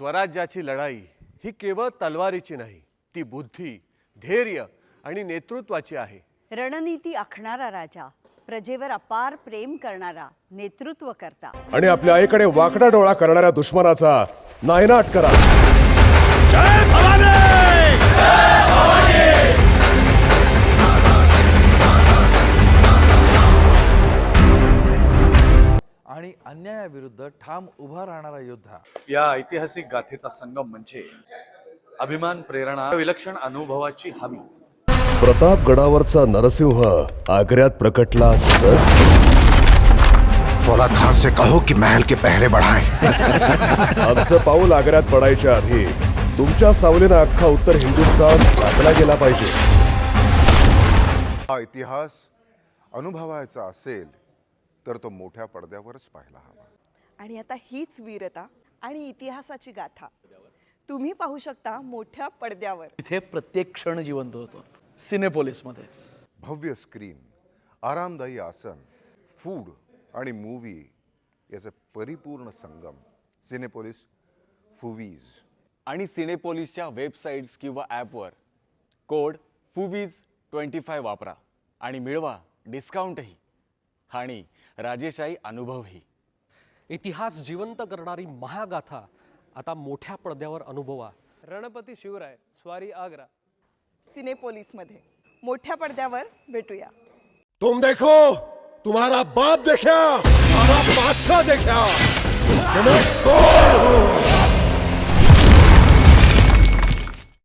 स्वराज्याची लढाई ही केवळ तलवारीची नाही, ती बुद्धी, धैर्य आणि नेतृत्वाची आहे। रणनीती आखणारा राजा, प्रजेवर अपार प्रेम करणारा नेतृत्व करता आणि आपल्या आईकडे वाकडा डोळा करणाऱ्या दुश्मनाचा नायनाट करा। जय भवानी! जय भवानी! आणि अन्यायाविरुद्ध ठाम उभा राहणारा योद्धा। या ऐतिहासिक गाथेचा संगम म्हणजे अभिमान, प्रेरणा, विलक्षण अनुभवाची हमी। प्रतापगडावरचा नरसिंह आग्र्यात प्रकटला तर फौलाद खान से कहो कि महल के पहरे बढ़ाएं। आमचं पाऊल आग्र्यात पडायच्या आधी तुमच्या सावलीनं अख्खा उत्तर हिंदुस्थान झाकला गेला पाहिजे। हा इतिहास अनुभवायचा असेल तर तो मोठ्या पडद्यावरच पाहायला हवा। आणि आता हीच वीरता आणि इतिहासाची गाथा तुम्ही पाहू शकता मोठ्या पडद्यावर। इथे प्रत्येक क्षण जिवंत होतो। सिनेपोलिस मध्ये भव्य स्क्रीन, आरामदायी आसन, फूड आणि मूवी याचे परिपूर्ण संगम। सिनेपोलिस फुवीज आणि सिनेपोलिसच्या वेबसाईट्स किंवा ॲपवर कोड FUVIES25 वापरा आणि मिळवा डिस्काउंटही आणि राजेशाही अनुभवही। इतिहास जिवंत करणारी महागाथा आता मोठ्या पडद्यावर अनुभवा। रणपती शिवराय स्वारी आग्रा सिनेपोलिस मध्ये मोठ्या पडद्यावर भेटूया। तुम देखो, तुम्हारा बाप देखा, हमारा बादशाह देखा, मैं कौन हूं?